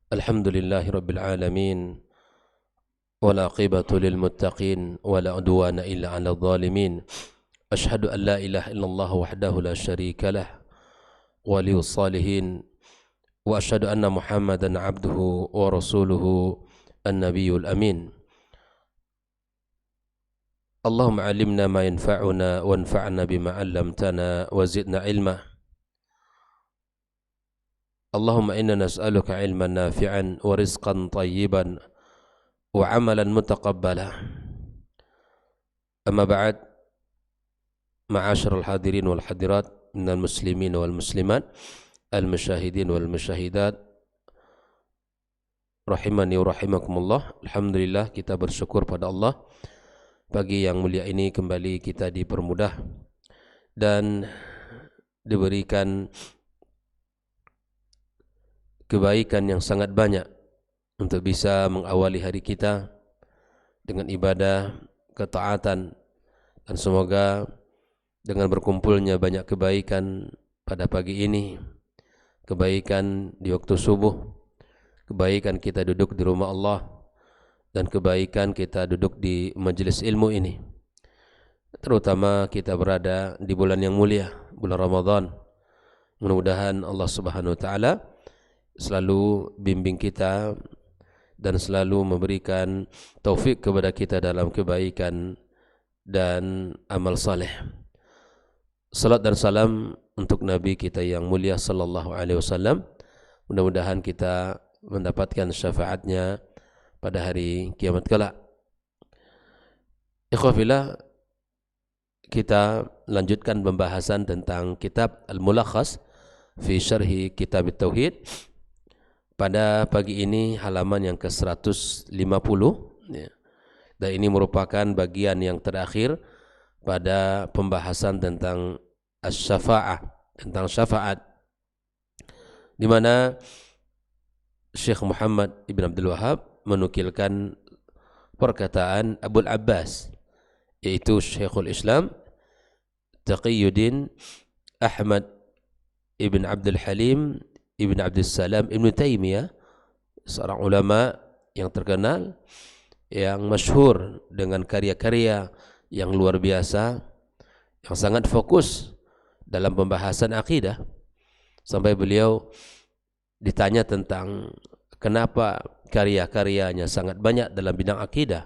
Alhamdulillahi Rabbil Alamin wala aqibatu lil muttaqin wala udwana illa 'alal zalimin. Ashhadu an la ilaha illallah wahdahu la syarika lah waliyus salihin wa ashhadu anna Muhammadan 'abduhu wa rasuluhu an-nabiyyul amin. Allahumma 'allimna ma yanfa'una wanfa'na bima 'allamtana wa zidna 'ilma. Allahumma inna nas'aluka 'ilman nafi'an wa rizqan tayyiban wa 'amalan mutaqabbala. Amma ba'd, ma'asyiral hadirin wal hadirat minal muslimin wal muslimat, al musyahidin wal musyahidat, rahimani wa rahimakumullah. Alhamdulillah, kita bersyukur pada Allah. Pagi yang mulia ini kembali kita dipermudah dan diberikan kebaikan yang sangat banyak untuk bisa mengawali hari kita dengan ibadah, ketaatan, dan semoga dengan berkumpulnya banyak kebaikan pada pagi ini, kebaikan di waktu subuh, kebaikan kita duduk di rumah Allah, dan kebaikan kita duduk di majelis ilmu ini, terutama kita berada di bulan yang mulia, bulan Ramadan. Mudah-mudahan Allah Subhanahu wa Ta'ala selalu bimbing kita dan selalu memberikan taufik kepada kita dalam kebaikan dan amal saleh. Salat dan salam untuk Nabi kita yang mulia sallallahu alaihi wasallam. Mudah-mudahan kita mendapatkan syafaatnya pada hari kiamat kelak. Ikhwafillah, kita lanjutkan pembahasan tentang kitab Al-Mulakhas fi Syarhi Kitab At-Tauhid. Pada pagi ini halaman yang ke-150 ya. Dan ini merupakan bagian yang terakhir pada pembahasan tentang as-syafa'ah, tentang syafaat, di mana Syekh Muhammad Ibn Abdul Wahhab menukilkan perkataan Abul Abbas, yaitu Syekhul Islam Taqiyuddin Ahmad Ibn Abdul Halim Ibn Abdul Salam Ibn Taymiyah, seorang ulama yang terkenal, yang masyhur dengan karya-karya yang luar biasa, yang sangat fokus dalam pembahasan akidah, sampai beliau ditanya tentang kenapa karya-karyanya sangat banyak dalam bidang akidah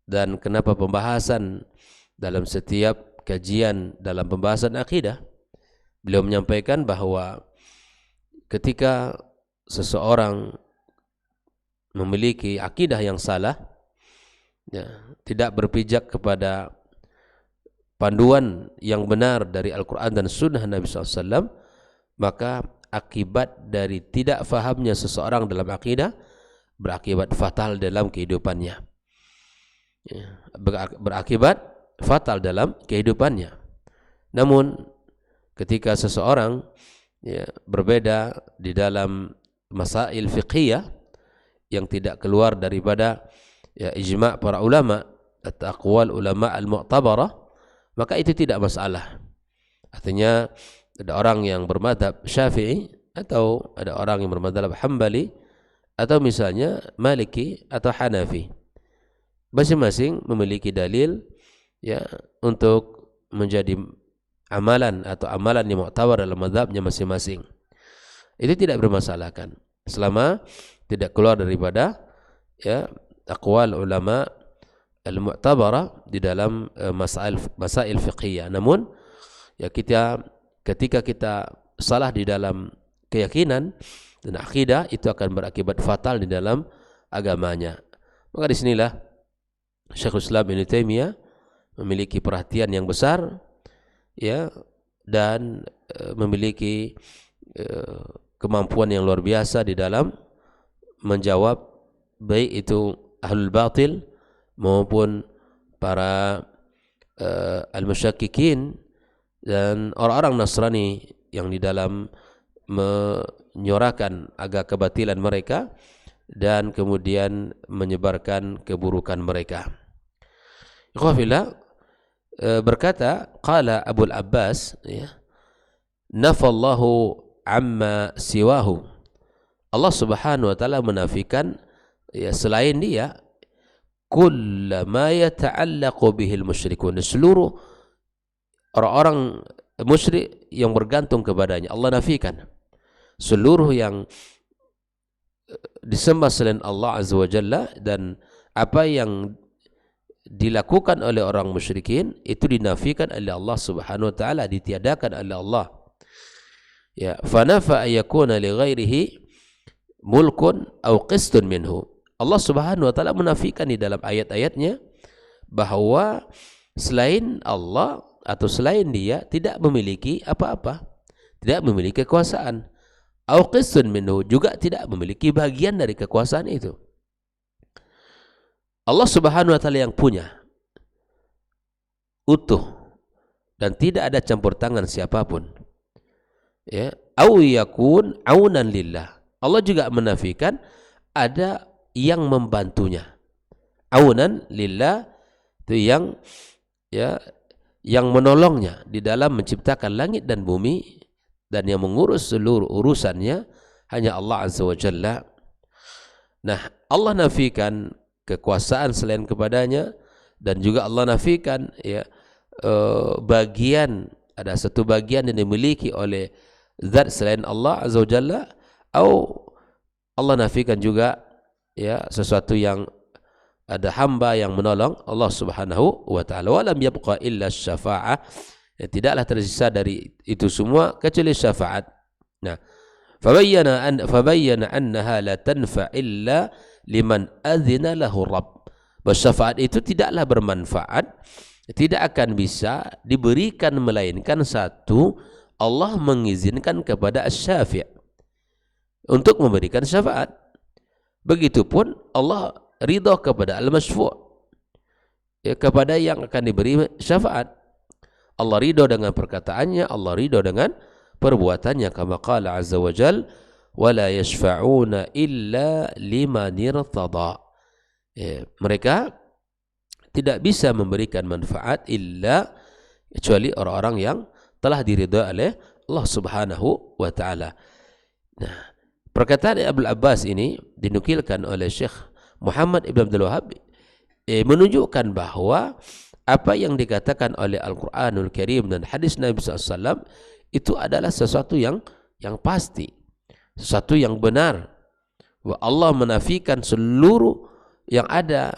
dan kenapa pembahasan dalam setiap kajian dalam pembahasan akidah. Beliau menyampaikan bahwa ketika seseorang memiliki akidah yang salah, ya, tidak berpijak kepada panduan yang benar dari Al-Quran dan Sunnah Nabi SAW, maka akibat dari tidak fahamnya seseorang dalam akidah berakibat fatal dalam kehidupannya. Ya, berakibat fatal dalam kehidupannya. Namun ketika seseorang berbeda di dalam masail fiqhiyah yang tidak keluar daripada ijma' para ulama atau aqwal ulama al-mu'tabarah, maka itu tidak masalah. Artinya ada orang yang bermadhab Syafi'i atau ada orang yang bermadhab Hambali atau misalnya Maliki atau Hanafi, masing-masing memiliki dalil ya untuk menjadi amalan atau amalan yang mu'tabar dalam mazhabnya masing-masing. Itu tidak bermasalahkan selama tidak keluar daripada aqwal ulama al-mu'tabarah di dalam masail fiqhiyah. Namun ketika kita salah di dalam keyakinan dan akidah, itu akan berakibat fatal di dalam agamanya. Maka disinilah Syekhul Islam Ibn Taymiyah memiliki perhatian yang besar, ya, dan memiliki kemampuan yang luar biasa di dalam menjawab baik itu ahlul batil maupun para al-musyakkikin dan orang-orang Nasrani yang di dalam menyuarakan agak kebatilan mereka dan kemudian menyebarkan keburukan mereka. Ikhwafillah, berkata qala Abul Abbas, ya, nafallahu amma siwahu Allah Subhanahu wa taala menafikan ya selain dia kullama yata'allaqu bihil musyrikun, seluruh orang-orang musyrik yang bergantung kepadanya Allah nafikan. Seluruh yang disembah selain Allah Azza wa Jalla dan apa yang dilakukan oleh orang musyrikin itu dinafikan oleh Allah Subhanahu wa taala, ditiadakan oleh Allah. Ya, fanafa ayakuna li ghairihi mulkun au qistun minhu. Allah Subhanahu wa taala menafikan di dalam ayat-ayatnya bahwa selain Allah atau selain dia tidak memiliki apa-apa, tidak memiliki kekuasaan. Au qistun minhu, juga tidak memiliki bagian dari kekuasaan itu. Allah Subhanahu wa taala yang punya utuh dan tidak ada campur tangan siapapun. Ya, au yakun aunan lillah. Allah juga menafikan ada yang membantunya. Aunan lillah itu yang menolongnya di dalam menciptakan langit dan bumi, dan yang mengurus seluruh urusannya hanya Allah Azza wa Jalla. Nah, Allah nafikan kekuasaan selain kepadanya, dan juga Allah nafikan bagian, ada satu bagian yang dimiliki oleh zat selain Allah Azza wa Jalla, atau Allah nafikan juga sesuatu yang ada hamba yang menolong Allah Subhanahu wa taala. Wa lam yabqa illa syafa'ah, tidaklah tersisa dari itu semua kecuali syafaat. Nah, fabayyana annaha la tanfa illa liman adzina lahu Rabb. Syafaat itu tidaklah bermanfaat, tidak akan bisa diberikan melainkan satu Allah mengizinkan kepada asy-syafi' untuk memberikan syafaat. Begitupun Allah ridha kepada al-masyfu', kepada yang akan diberi syafaat. Allah ridha dengan perkataannya, Allah ridha dengan perbuatannya, kama qala azza wa jal wala yashfa'una illa liman irtada. Mereka tidak bisa memberikan manfaat illa kecuali orang-orang yang telah diridhai oleh Allah Subhanahu wa taala. Nah, perkataan Abdul Abbas ini dinukilkan oleh Syekh Muhammad Ibn Abdul Wahhab menunjukkan bahwa apa yang dikatakan oleh Al-Quranul Karim dan hadis Nabi SAW itu adalah sesuatu yang pasti, sesuatu yang benar. Bahwa Allah menafikan seluruh yang ada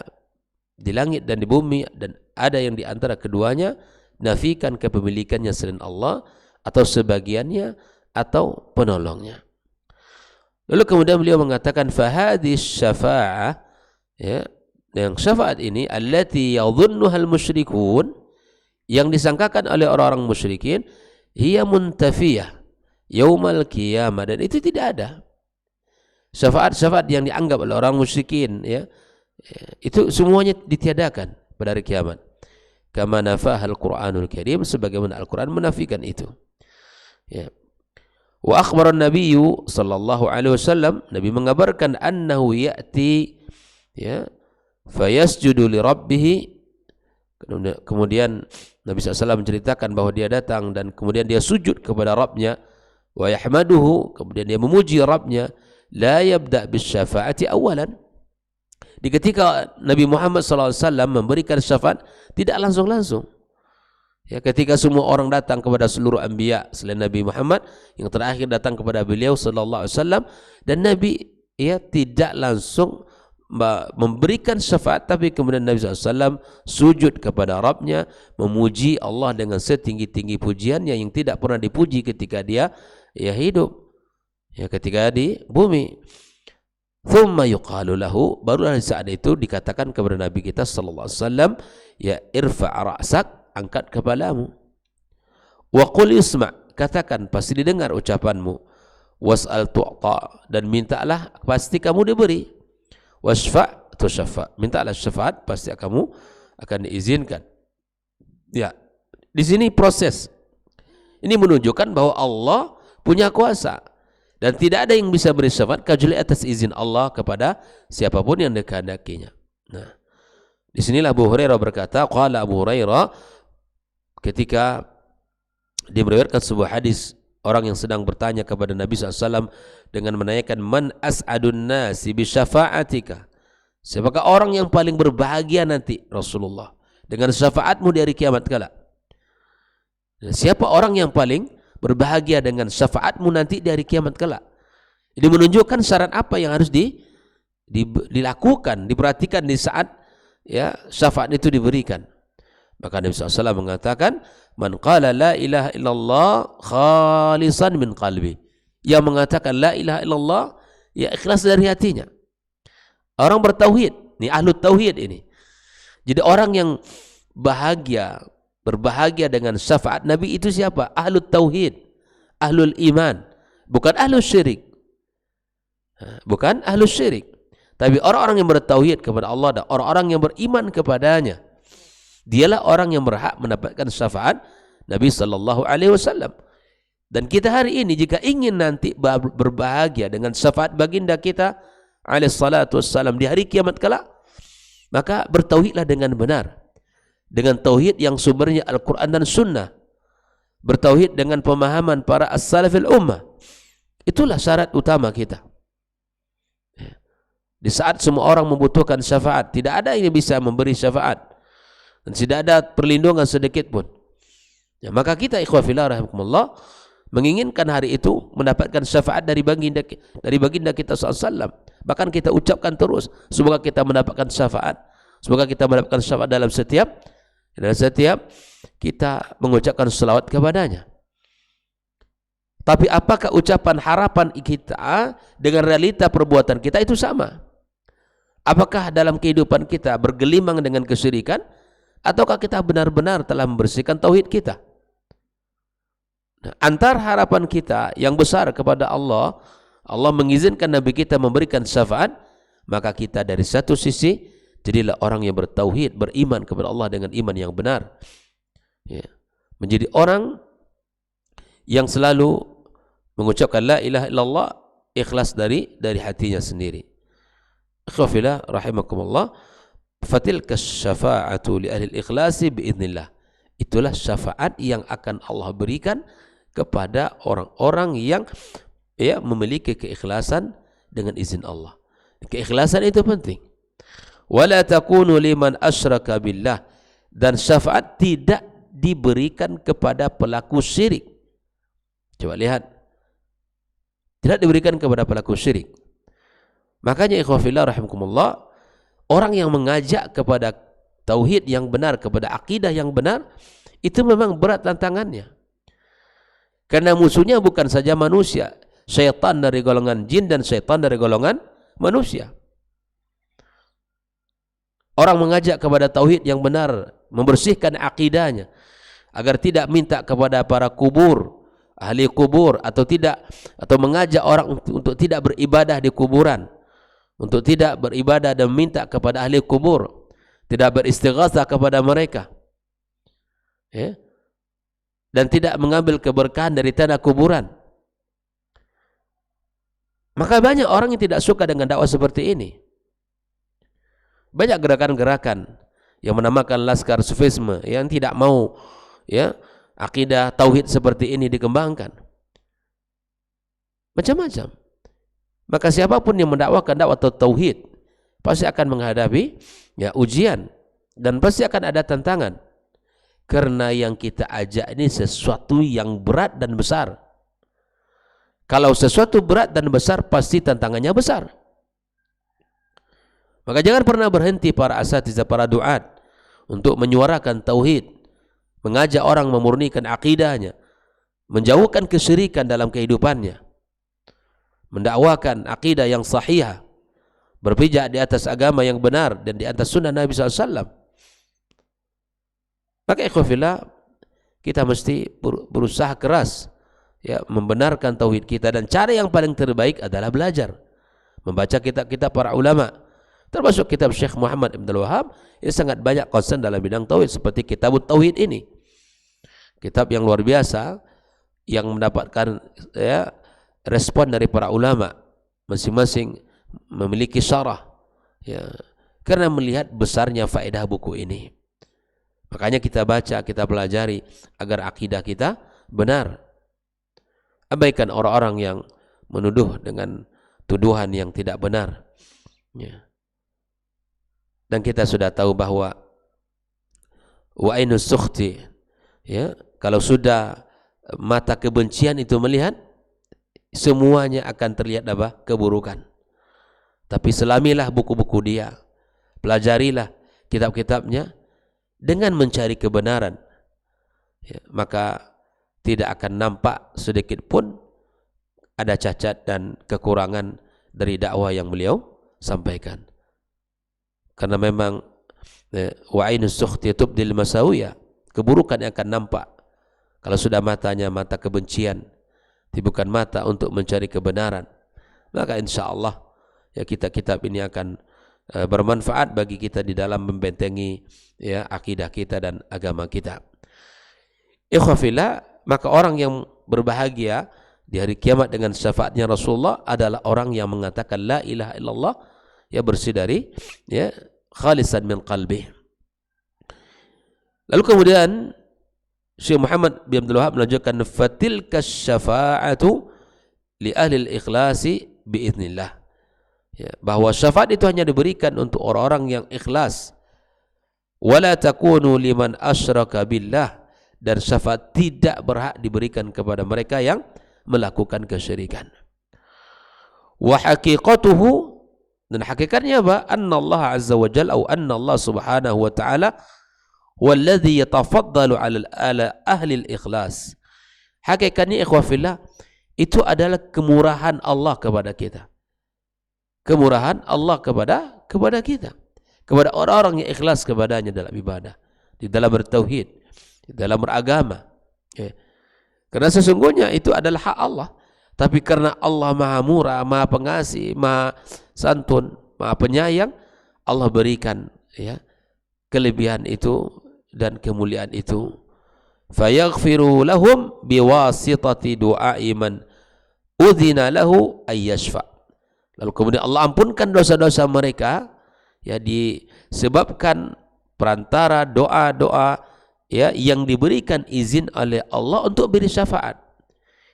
di langit dan di bumi, dan ada yang di antara keduanya, nafikan kepemilikannya selain Allah atau sebagiannya atau penolongnya. Lalu kemudian beliau mengatakan fahadis syafa'ah, yang syafaat ini allati yadhunnuhal musyrikun, yang disangkakan oleh orang-orang musyrikin, hiya muntafiyah yaumal qiyamah, dan itu tidak ada. Syafaat-syafaat yang dianggap oleh orang musyrikin itu semuanya ditiadakan pada hari kiamat. Kama nafahal Qur'anul Karim, sebagaimana Al-Qur'an menafikan itu. Wa akhbara an-nabiyyu sallallahu alaihi wasallam, Nabi mengabarkan annahu ya'ti fayasjudu li rabbih. Kemudian Nabi SAW menceritakan bahwa dia datang dan kemudian dia sujud kepada Rabbnya, wa yahmaduhu, kemudian dia memuji Rabbnya, la yabda' bis syafa'ati awalan. Di ketika Nabi Muhammad SAW memberikan syafaat, tidak langsung-langsung. Ketika semua orang datang kepada seluruh anbiya selain Nabi Muhammad, yang terakhir datang kepada beliau sallallahu alaihi wasallam, dan Nabi tidak langsung memberikan syafaat, tapi kemudian Nabi SAW sujud kepada Rabbnya, memuji Allah dengan setinggi-tinggi pujiannya yang tidak pernah dipuji ketika dia hidup, ketika di bumi. Thumma yuqalu lahu, barulah saat itu dikatakan kepada Nabi kita sallallahu alaihi wasallam, irfa' ra'sak, angkat kepalamu, wa qul isma', katakan pasti didengar ucapanmu, was'al tu'ta, dan mintalah pasti kamu diberi, wasfa' tusyaffa', mintalah syafaat pasti kamu akan diizinkan. Di sini proses ini menunjukkan bahwa Allah punya kuasa dan tidak ada yang bisa beri syafaat kecuali atas izin Allah kepada siapapun yang dikehendakinya. Nah, di sinilah Abu Hurairah berkata, qala Abu Hurairah, ketika dia meriwayatkan sebuah hadis, orang yang sedang bertanya kepada Nabi SAW dengan menanyakan man as'adun nasi bi syafa'atika. Siapakah orang yang paling berbahagia nanti Rasulullah dengan syafaatmu di hari kiamat kala? Siapa orang yang paling berbahagia dengan syafaatmu nanti di hari kiamat kala? Ini menunjukkan syarat apa yang harus dilakukan, diperhatikan di saat ya syafaat itu diberikan. Maka Nabi SAW mengatakan, man qala la ilaha illallah khalisan min qalbi. Yang mengatakan la ilaha illallah, ya ikhlas dari hatinya. Orang bertauhid, ini ahlu tauhid ini. Jadi orang yang berbahagia dengan syafaat Nabi itu siapa? Ahlu tauhid, ahlul iman, bukan ahlu syirik. Bukan ahlu syirik. Tapi orang-orang yang bertauhid kepada Allah dan orang-orang yang beriman kepadanya, dialah orang yang berhak mendapatkan syafaat Nabi sallallahu alaihi wasallam. Dan kita hari ini jika ingin nanti berbahagia dengan syafaat baginda kita alaihi salatu wassalam di hari kiamat kala, maka bertauhidlah dengan benar. Dengan tauhid yang sumbernya Al-Quran dan Sunnah. Bertauhid dengan pemahaman para as-salafil ummah. Itulah syarat utama kita. Di saat semua orang membutuhkan syafaat, tidak ada yang bisa memberi syafaat. Dan tidak ada perlindungan sedikit pun. Ya, maka kita ikhwah fillah rahimakumullah menginginkan hari itu mendapatkan syafaat dari baginda kita SAW. Bahkan kita ucapkan terus, semoga kita mendapatkan syafaat. Semoga kita mendapatkan syafaat dalam setiap kita mengucapkan selawat kepadanya. Tapi apakah ucapan harapan kita dengan realita perbuatan kita itu sama? Apakah dalam kehidupan kita bergelimang dengan kesyirikan? Ataukah kita benar-benar telah membersihkan tauhid kita? Nah, antar harapan kita yang besar kepada Allah, Allah mengizinkan Nabi kita memberikan syafaat, maka kita dari satu sisi jadilah orang yang bertauhid, beriman kepada Allah dengan iman yang benar. Ya. Menjadi orang yang selalu mengucapkan la ilaha illallah ikhlas dari hatinya sendiri. Ikhwafillah rahimakumullah, fatilka syafa'atu li ahli ikhlasi biidznillah. Itulah syafaat yang akan Allah berikan kepada orang-orang yang ya memiliki keikhlasan dengan izin Allah. Keikhlasan itu penting. Wala takunu liman asyraka billah, dan syafaat tidak diberikan kepada pelaku syirik. Coba lihat, tidak diberikan kepada pelaku syirik. Makanya ikhwafillah rahimakumullah, orang yang mengajak kepada tauhid yang benar, kepada akidah yang benar, itu memang berat tantangannya. Karena musuhnya bukan saja manusia, syaitan dari golongan jin dan syaitan dari golongan manusia. Orang mengajak kepada tauhid yang benar, membersihkan akidahnya, agar tidak minta kepada para kubur, ahli kubur, atau mengajak orang untuk tidak beribadah di kuburan, untuk tidak beribadah dan minta kepada ahli kubur, tidak beristighatsah kepada mereka, ya, dan tidak mengambil keberkahan dari tanah kuburan. Maka banyak orang yang tidak suka dengan dakwah seperti ini. Banyak gerakan-gerakan yang menamakan laskar sufisme yang tidak mau ya akidah tauhid seperti ini dikembangkan. Macam-macam. Maka siapapun yang mendakwakan dakwah tauhid pasti akan menghadapi ya ujian dan pasti akan ada tantangan. Karena yang kita ajak ini sesuatu yang berat dan besar. Kalau sesuatu berat dan besar, pasti tantangannya besar. Maka jangan pernah berhenti para asatidzah, para duat untuk menyuarakan tauhid, mengajak orang memurnikan akidahnya, menjauhkan kesyirikan dalam kehidupannya, mendakwakan akidah yang sahihah, berpijak di atas agama yang benar dan di atas sunnah Nabi SAW. Maka ikhwafillah, kita mesti berusaha keras ya membenarkan tauhid kita, dan cara yang paling terbaik adalah belajar, membaca kitab-kitab para ulama, termasuk kitab Syekh Muhammad Ibn Wahab yang sangat banyak konsen dalam bidang tauhid, seperti kitab tauhid ini, kitab yang luar biasa yang mendapatkan ya respon dari para ulama, masing-masing memiliki syarah ya, karena melihat besarnya faedah buku ini. Makanya kita baca, kita pelajari agar akidah kita benar. Abaikan orang-orang yang menuduh dengan tuduhan yang tidak benar. Ya. Dan kita sudah tahu bahwa wa ainus sukhti, ya, kalau sudah mata kebencian itu melihat, semuanya akan terlihat apa? Keburukan. Tapi selamilah buku-buku dia, pelajarilah kitab-kitabnya dengan mencari kebenaran, ya, maka tidak akan nampak sedikit pun ada cacat dan kekurangan dari dakwah yang beliau sampaikan. Karena memang wa ainus sukhti tubdil masawiya, keburukan yang akan nampak kalau sudah matanya mata kebencian, bukan mata untuk mencari kebenaran. Maka insyaallah ya kitab ini akan bermanfaat bagi kita di dalam membentengi ya akidah kita dan agama kita. Ikhwafillah, maka orang yang berbahagia di hari kiamat dengan syafaatnya Rasulullah adalah orang yang mengatakan la ilaha illallah, ya, bersih dari ya khalisan min qalbi. Lalu kemudian Syekh Muhammad bin Abdul Wahab melanjutkan fatilka syafa'atu li ahli al-ikhlasi biiznillah, ya, bahwa syafaat itu hanya diberikan untuk orang-orang yang ikhlas. Wala takunu liman asyraka billah, dan syafaat tidak berhak diberikan kepada mereka yang melakukan kesyirikan. Wa haqiqatuhu, dan hakikatnya apa? Anna Allah azza wa jalla atau anna Allah subhanahu wa ta'ala walladhi yatafaddalu ala ahli al-ikhlas. Hakikatnya ikhwafillah, itu adalah kemurahan Allah kepada kita. Kemurahan Allah kepada kita, kepada orang-orang yang ikhlas kepadanya dalam ibadah, di dalam bertauhid, di dalam beragama, ya. Karena sesungguhnya itu adalah hak Allah, tapi karena Allah maha murah, maha pengasih, maha santun, maha penyayang, Allah berikan ya kelebihan itu dan kemuliaan itu. Fayaghfiru lahum biwasitati du'ai man udzina lahu ayyashfa. Lalu kemudian Allah ampunkan dosa-dosa mereka ya disebabkan perantara doa-doa ya yang diberikan izin oleh Allah untuk beri syafaat.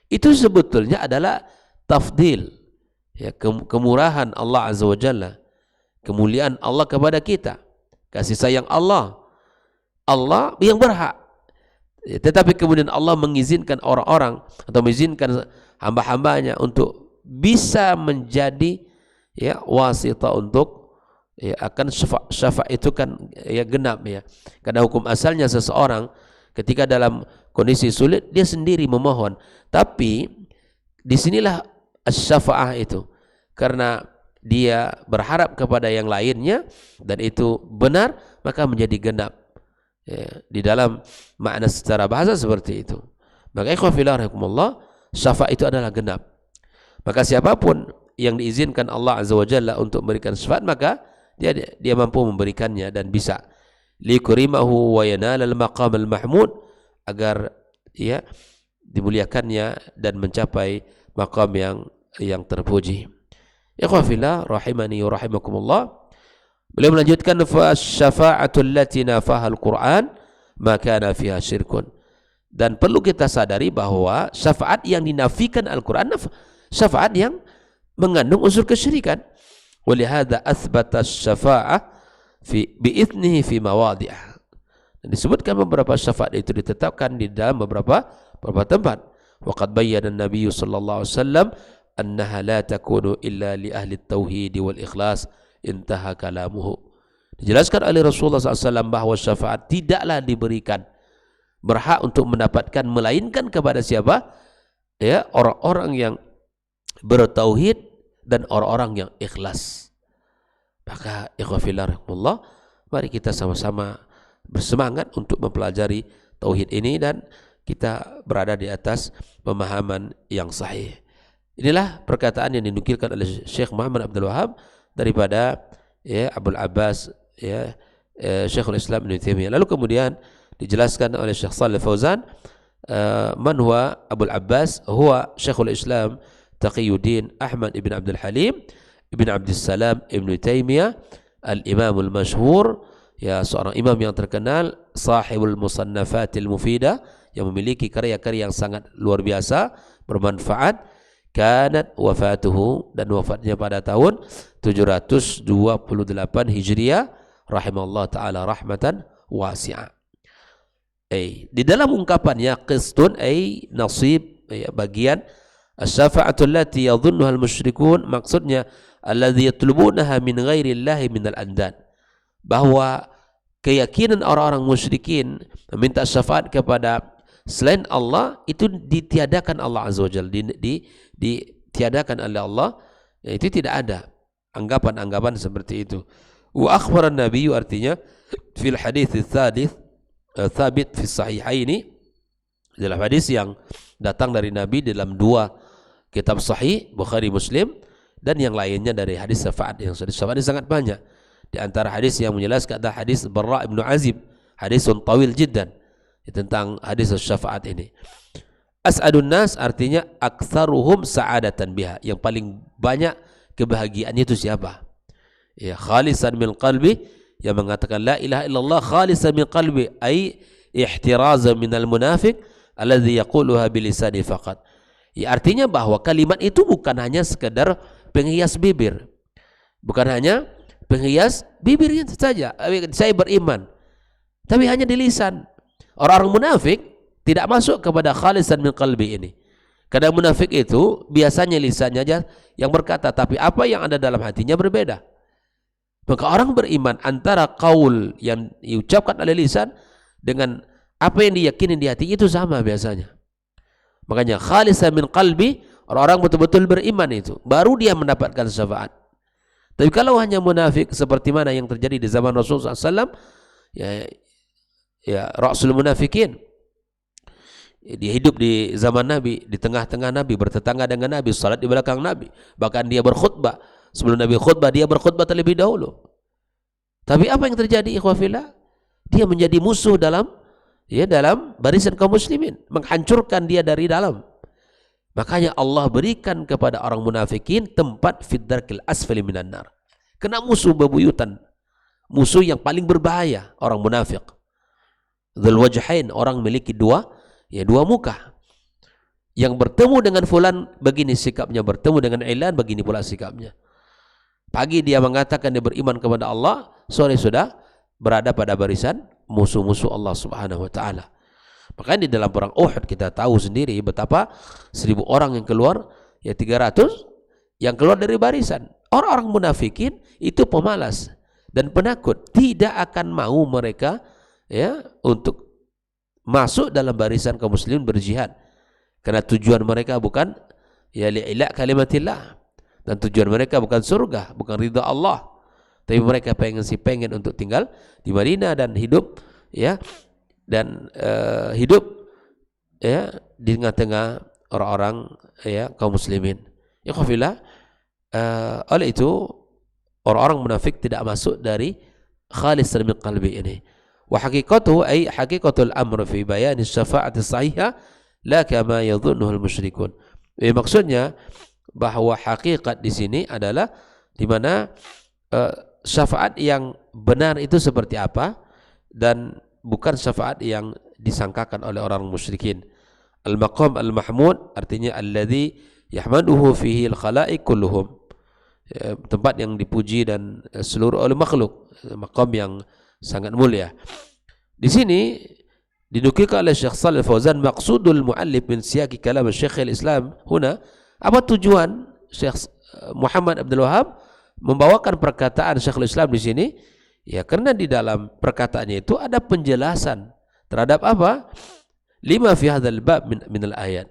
Itu sebetulnya adalah tafdil, ya, kemurahan Allah azza wa jalla, kemuliaan Allah kepada kita, kasih sayang Allah yang berhak, ya, tetapi kemudian Allah mengizinkan orang-orang atau mengizinkan hamba-hambanya untuk bisa menjadi ya wasita untuk ya akan syafaat itu kan ya genap ya. Karena hukum asalnya seseorang ketika dalam kondisi sulit dia sendiri memohon, tapi disinilah syafaah itu karena dia berharap kepada yang lainnya dan itu benar, maka menjadi genap ya, di dalam makna secara bahasa seperti itu. Maka ikhwan fillah rahimakumullah, syafaat itu adalah genap. Maka siapapun yang diizinkan Allah azza wa jalla untuk memberikan syafaat, maka dia mampu memberikannya dan bisa likrimahu wa yanal al-maqam al-mahmud, agar ya dimuliakannya dan mencapai maqam yang terpuji. Ikhwan fillah rahimani wa rahimakumullah, beliau melanjutkan fa syafa'atu allati nafaha al-Qur'an ma kana fiha syirkun. Dan perlu kita sadari bahwa syafaat yang dinafikan Al-Qur'an syafaat yang mengandung unsur kesyirikan. Walihada athbata syafa'ah bi'ithnihi fi mawadhi'ah. Dan disebutkan beberapa syafaat itu ditetapkan di dalam beberapa tempat. Waqad bayyana an-nabiy sallallahu alaihi wasallam annaha la takunu illa li ahli at-tauhid wal ikhlas, intaha kalamuhu. Dijelaskan oleh Rasulullah SAW bahwa syafaat tidaklah diberikan berhak untuk mendapatkan melainkan kepada siapa? Ya, orang-orang yang bertauhid dan orang-orang yang ikhlas. Maka ikhwan fillah rahimakumullah, mari kita sama-sama bersemangat untuk mempelajari tauhid ini dan kita berada di atas pemahaman yang sahih. Inilah perkataan yang dinukilkan oleh Syekh Muhammad Abdul Wahab daripada ya Abul Abbas ya Syekhul Islam Ibnu Taimiyah. Lalu kemudian dijelaskan oleh Syekh Shalih Fauzan, man huwa Abul Abbas? Huwa Syekhul Islam Taqiyuddin Ahmad ibn Abdul Halim ibn Abdul Salam Ibnu Taimiyah al-Imamul Masyhur, ya seorang imam yang terkenal, sahibul musannafatil mufidah, yang memiliki karya-karya yang sangat luar biasa, bermanfaat. kanat wafatuhu, dan wafatnya pada tahun 728 Hijriah, rahimallahu taala rahmatan wasi'ah. Di dalam ungkapannya qistun nasib, bagian asy-syafa'atul lati yadhunnuha al-musyrikun, maksudnya alladzi yatlubunaha min ghairillahi minal andan, bahwa keyakinan orang-orang musyrikin meminta syafaat kepada selain Allah itu ditiadakan Allah Azza wa Jalla, ditiadakan oleh Allah, itu tidak ada anggapan-anggapan seperti itu. Wa akhbara an-nabiy, artinya fil hadits tsalits thabit fi sahihaini, dalam hadis yang datang dari Nabi dalam dua kitab sahih Bukhari Muslim, dan yang lainnya dari hadis syafaat. Yang syafaat sangat banyak. Di antara hadis yang menjelaskan adalah hadis Barra' ibn Azib, hadisun tawil jiddan, tentang hadis syafaat ini. As'adun nas artinya aktsaruhum sa'adatan biha, yang paling banyak kebahagiaannya itu siapa? Ya, khalisan min qalbi, yang mengatakan la ilaha illallah khalisan min qalbi, ay ihtirazan minal munafiq alladhi yaquluha bilisani faqat. Ya, artinya bahwa kalimat itu bukan hanya sekedar penghias bibir, bukan hanya penghias bibirnya saja, saya beriman, tapi hanya di lisan. Orang-orang munafik tidak masuk kepada khalisan min qalbi ini, karena munafik itu biasanya lisannya aja yang berkata, tapi apa yang ada dalam hatinya berbeda. Maka orang beriman antara qaul yang diucapkan oleh lisan dengan apa yang diyakini di hati itu sama biasanya. Makanya khalisan min qalbi, orang-orang betul-betul beriman itu baru dia mendapatkan syafaat. Tapi kalau hanya munafik seperti mana yang terjadi di zaman Rasulullah SAW, ya Rasul munafikin, dia hidup di zaman Nabi, di tengah-tengah Nabi, bertetangga dengan Nabi, salat di belakang Nabi, bahkan dia berkhutbah. Sebelum Nabi khutbah, dia berkhutbah terlebih dahulu. Tapi apa yang terjadi, ikhwafillah? Dia menjadi musuh dalam barisan kaum muslimin, menghancurkan dia dari dalam. Makanya Allah berikan kepada orang munafikin tempat fid darkil asfali minan nar. Kena musuh bebuyutan, musuh yang paling berbahaya, orang munafik. Dzul wajhain, orang memiliki dua muka. Yang bertemu dengan fulan begini sikapnya, bertemu dengan ilan begini pula sikapnya. Pagi dia mengatakan dia beriman kepada Allah, sore sudah berada pada barisan musuh-musuh Allah Subhanahu wa taala. Makanya di dalam perang Uhud kita tahu sendiri betapa 1000 orang yang keluar, 300 yang keluar dari barisan. Orang-orang munafikin itu pemalas dan penakut, tidak akan mau mereka untuk masuk dalam barisan kaum muslimin berjihad. Karena tujuan mereka bukan li'ila kalimatillah, dan tujuan mereka bukan surga, bukan ridha Allah, tapi mereka pengen untuk tinggal di Madinah dan hidup di tengah-tengah orang-orang kaum muslimin. Ikhwafillah, oleh itu orang-orang munafik tidak masuk dari khalisan min qalbi ini. Wa haqiqatuhu ay haqiqatul amr fi bayan asy-syafa'ati sahihah la kama yadhunnuhu al-musyrikun. Maksudnya bahwa hakikat di sini adalah di mana syafaat yang benar itu seperti apa, dan bukan syafaat yang disangkakan oleh orang musyrikin. Al-maqam al-mahmud artinya alladzi yahmaduhu fihi al-khalaiq kulluhum, tempat yang dipuji dan seluruh oleh makhluk, maqam yang sangat mulia. Di sini dinukilkan oleh Syekh Shalih Fauzan, maqsudul muallif min siyaqi kalam Syekh al-Islam huna, apa tujuan Syekh Muhammad Abdul Wahab membawakan perkataan Syekhul Islam di sini? Ya, karena di dalam perkataannya itu ada penjelasan terhadap apa? Lima fi hadzal bab min al-ayat.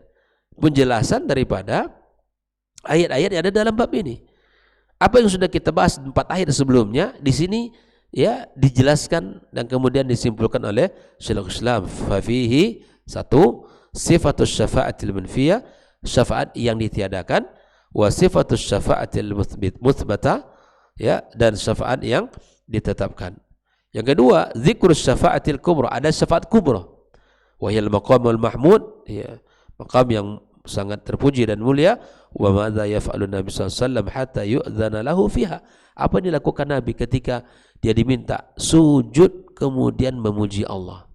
Penjelasan daripada ayat-ayat yang ada dalam bab ini. Apa yang sudah kita bahas 4 ayat sebelumnya, di sini dijelaskan dan kemudian disimpulkan oleh Syekhul Islam. Fa fihi, satu, sifatus syafa'atil manfiyah, syafaat yang ditiadakan, wa sifatus syafa'atil mutsbata, dan syafaat yang ditetapkan. Yang kedua, zikrus syafa'atil kubra, ada syafaat kubra, wa hiyal maqamul mahmud, maqam yang sangat terpuji dan mulia. Wa madza yaf'alu Nabi sallallahu alaihi wasallam hatta yu'dzana lahu fiha, apa yang dilakukan Nabi ketika dia diminta sujud kemudian memuji Allah.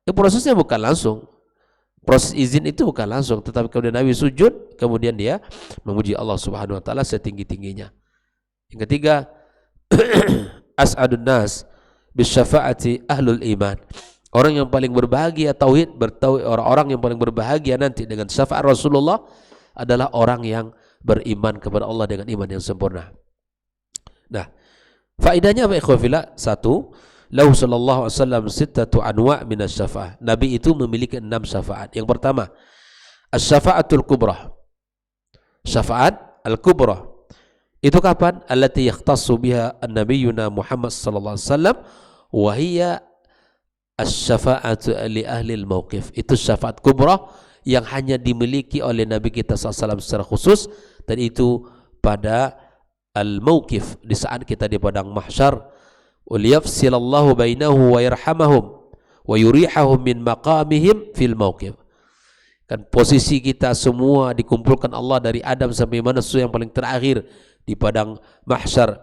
Prosesnya bukan langsung Proses izin itu bukan langsung, tetapi kemudian Nabi sujud, kemudian dia memuji Allah Subhanahu wa taala setinggi-tingginya. Yang ketiga, as'adun nas bisyafaati ahlul iman. Orang yang paling berbahagia tauhid, orang-orang yang paling berbahagia nanti dengan syafaat Rasulullah adalah orang yang beriman kepada Allah dengan iman yang sempurna. Nah, faedahnya apa ikhwan fillah? Satu, lahu sallallahu alaihi wasallam sittatu anwa' minas syafa'ah. Nabi itu memiliki 6 syafaat. Yang pertama, asy-syafa'atul kubra. Syafaat al-kubra. Itu kapan? Allati yakhtassu biha an-nabiyyuna Muhammad sallallahu alaihi wasallam wa hiya asy-syafa'atu li ahli al-mauqif. Itu syafaat kubra yang hanya dimiliki oleh Nabi kita sallallahu alaihi wasallam secara khusus, dan itu pada al-mauqif, di saat kita di padang mahsyar. Waliyafsilallahu bainahu wa yarhamahum wa yurihahum min maqamihim fil mauqif. Kan posisi kita semua dikumpulkan Allah dari Adam sampai manusia yang paling terakhir di padang mahsyar,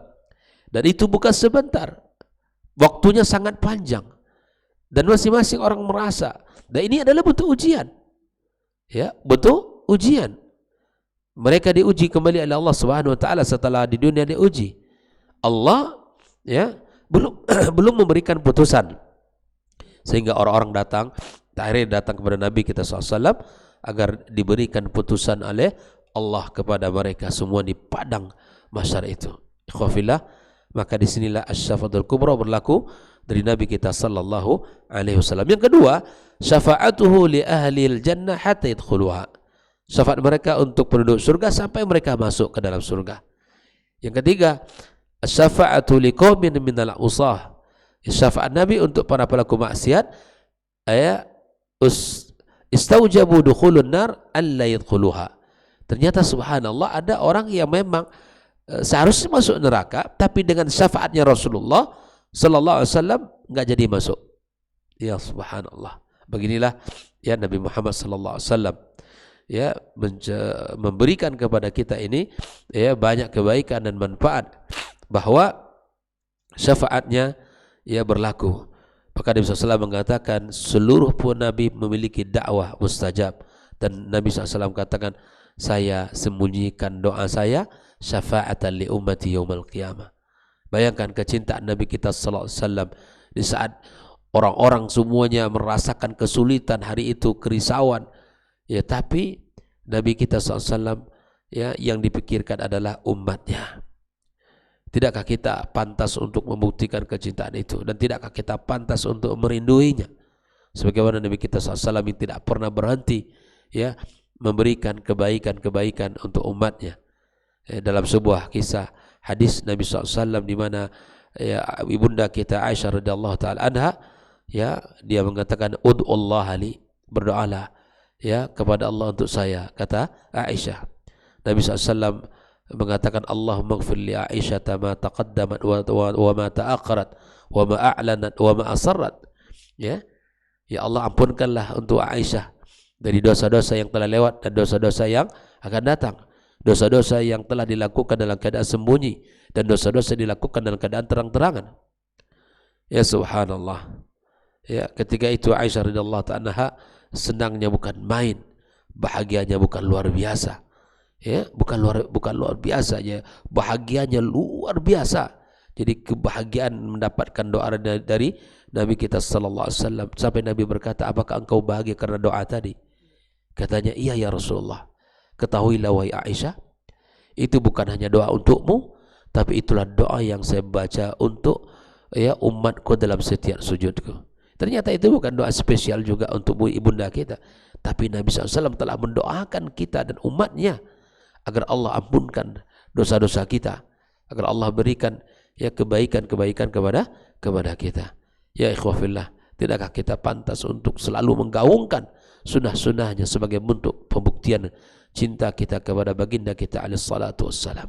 dan itu bukan sebentar, waktunya sangat panjang, dan masing-masing orang merasa, dan ini adalah bentuk ujian, ya, bentuk ujian. Mereka diuji kembali oleh Allah Subhanahu wa taala setelah di dunia diuji. Allah, ya, belum memberikan putusan, sehingga orang-orang akhirnya datang kepada Nabi kita SAW agar diberikan putusan oleh Allah kepada mereka semua di padang mahsyar itu. Ikhwafillah, maka disinilah asy-syafaatul kubra berlaku dari Nabi kita sallallahu alaihi wasallam. Yang kedua, syafaatuhu li ahlil jannah hatta yadkhuluha. Syafaat mereka untuk penduduk surga sampai mereka masuk ke dalam surga. Yang ketiga, asy-syafaatu liqaumin minal usah. Syafaat Nabi untuk para pelaku maksiat, istaujabu dukhulun nar alla yadkhuluha. Ternyata subhanallah ada orang yang memang seharusnya masuk neraka, tapi dengan syafaatnya Rasulullah sallallahu alaihi wasallam enggak jadi masuk. Ya subhanallah. Beginilah ya Nabi Muhammad sallallahu alaihi wasallam ya memberikan kepada kita ini ya banyak kebaikan dan manfaat, bahwa syafaatnya ya berlaku. Maka Nabi SAW mengatakan seluruh pun Nabi memiliki dakwah mustajab, dan Nabi SAW katakan, saya sembunyikan doa saya syafa'atan li ummati yaumal qiyamah. Bayangkan kecintaan Nabi kita sallallahu alaihi wasallam di saat orang-orang semuanya merasakan kesulitan hari itu, kerisauan, ya, tapi Nabi kita sallallahu alaihi wasallam ya yang dipikirkan adalah umatnya. Tidakkah kita pantas untuk membuktikan kecintaan itu, dan tidakkah kita pantas untuk merinduinya sebagaimana Nabi kita sallallahu alaihi wasallam yang tidak pernah berhenti ya memberikan kebaikan-kebaikan untuk umatnya. Dalam sebuah kisah hadis Nabi SAW di mana ya, ibunda kita Aisyah radhiyallahu taala anha ya dia mengatakan ud'ullaha li, berdoalah ya kepada Allah untuk saya, kata Aisyah. Nabi SAW mengatakan Allahumma ighfir li Aisyah ma taqaddamat wa ma ta'akhkharat wa ma a'lanat wa ma asarrat. Ya Allah, ampunkanlah untuk Aisyah dari dosa-dosa yang telah lewat dan dosa-dosa yang akan datang, dosa-dosa yang telah dilakukan dalam keadaan sembunyi dan dosa-dosa dilakukan dalam keadaan terang-terangan. Ya subhanallah. Ya, ketika itu Aisyah radhiyallahu ta'ala senangnya bukan main, bahagianya bukan luar biasa. Ya, bukan luar biasa ya, bahagianya luar biasa. Jadi kebahagiaan mendapatkan doa dari Nabi kita sallallahu alaihi wasallam, sampai Nabi berkata, apakah engkau bahagia karena doa tadi? Katanya, iya ya Rasulullah. Ketahuilah wahai Aisyah, itu bukan hanya doa untukmu, tapi itulah doa yang saya baca untuk ya umatku dalam setiap sujudku. Ternyata itu bukan doa spesial juga untuk ibunda kita, tapi Nabi SAW telah mendoakan kita dan umatnya agar Allah ampunkan dosa-dosa kita, agar Allah berikan ya kebaikan-kebaikan kepada kita. Ya ikhwafillah, tidakkah kita pantas untuk selalu menggaungkan sunnah-sunnahnya sebagai bentuk pembuktian cinta kita kepada baginda kita alaihi salatu wassalam.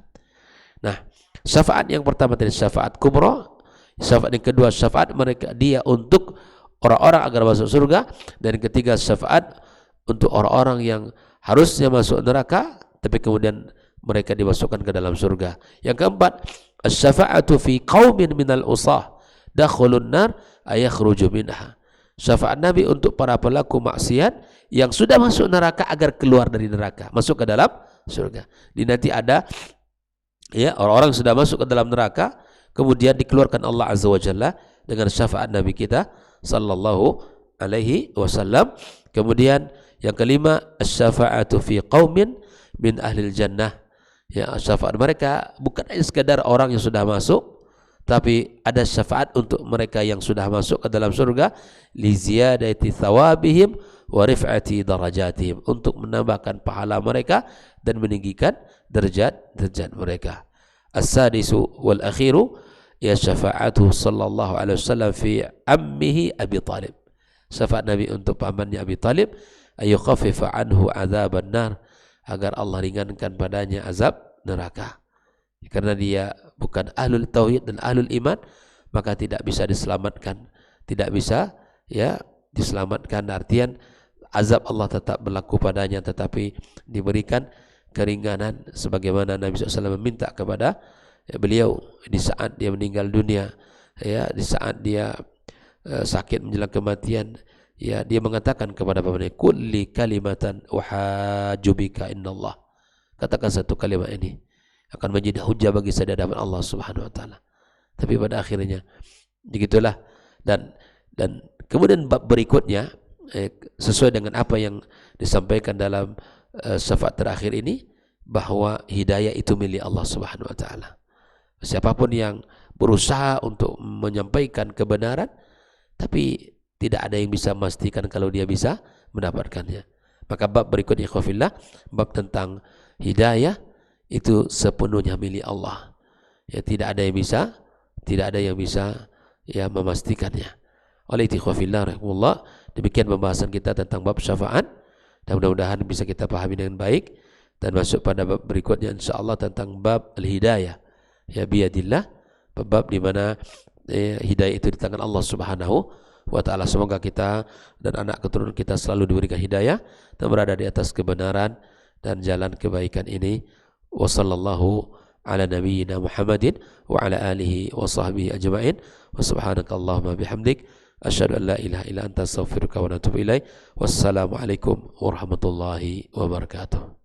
Nah, syafaat yang pertama tadi syafaat kubra, syafaat yang kedua syafaat mereka dia untuk orang-orang agar masuk surga, dan yang ketiga syafaat untuk orang-orang yang harusnya masuk neraka tapi kemudian mereka dimasukkan ke dalam surga. Yang keempat, asy-syafa'atu fi qaumin minal usah dakhulun nar ayakhruju minha. Syafaat Nabi untuk para pelaku maksiat yang sudah masuk neraka agar keluar dari neraka, masuk ke dalam surga. Jadi nanti ada ya orang-orang sudah masuk ke dalam neraka, kemudian dikeluarkan Allah Azza wa Jalla dengan syafaat Nabi kita sallallahu alaihi wasallam. Kemudian yang kelima, asy-syafa'atu fi qaumin min ahlil jannah. Ya, syafaat mereka bukan hanya sekadar orang yang sudah masuk, tapi ada syafaat untuk mereka yang sudah masuk ke dalam surga, li ziyadati thawabihim wa rif'ati darajatihim, untuk menambahkan pahala mereka dan meninggikan derajat mereka. As-sadisu wal akhiru ya syafa'atuhu sallallahu alaihi wasallam fi ammihi Abi Talib. Syafaat Nabi untuk pamannya Abi Talib, ayukhaffifa anhu adzaban nar, agar Allah ringankan padanya azab neraka. Karena dia bukan ahlul tauhid dan ahlul iman, maka tidak bisa diselamatkan. Tidak bisa ya diselamatkan, artian azab Allah tetap berlaku padanya, tetapi diberikan keringanan sebagaimana Nabi SAW meminta kepada beliau di saat dia meninggal dunia, ya, di saat dia sakit menjelang kematian, ya, dia mengatakan kepada pamannya, kulli kalimatan uhajubika innallah, katakan satu kalimat ini akan menjadi hujah bagi saya di hadapan Allah Subhanahu wa taala. Tapi pada akhirnya begitulah, dan kemudian bab berikutnya sesuai dengan apa yang disampaikan dalam syafaat terakhir ini, bahwa hidayah itu milik Allah Subhanahu wa taala. Siapapun yang berusaha untuk menyampaikan kebenaran, tapi tidak ada yang bisa memastikan kalau dia bisa mendapatkannya. Maka bab berikutnya, ikhwafillah, bab tentang hidayah itu sepenuhnya milik Allah. Ya, tidak ada yang bisa ya memastikannya. Oleh itu, ikhwafillah rahimahullah, demikian pembahasan kita tentang bab syafaat, dan mudah-mudahan bisa kita pahami dengan baik, dan masuk pada bab berikutnya insyaallah tentang bab al-hidayah ya biyadillah, bab di mana hidayah itu di tangan Allah Subhanahu wa taala. Semoga kita dan anak keturunan kita selalu diberikan hidayah dan berada di atas kebenaran dan jalan kebaikan ini. Wa sallallahu ala nabiyyina Muhammadin wa ala alihi wa sahbihi ajma'in. Wa subhanakallahumma bihamdik asyhadu an la ilaha illa anta astaghfiruka wa atubu ilaik. Wassalamu alaikum warahmatullahi wabarakatuh.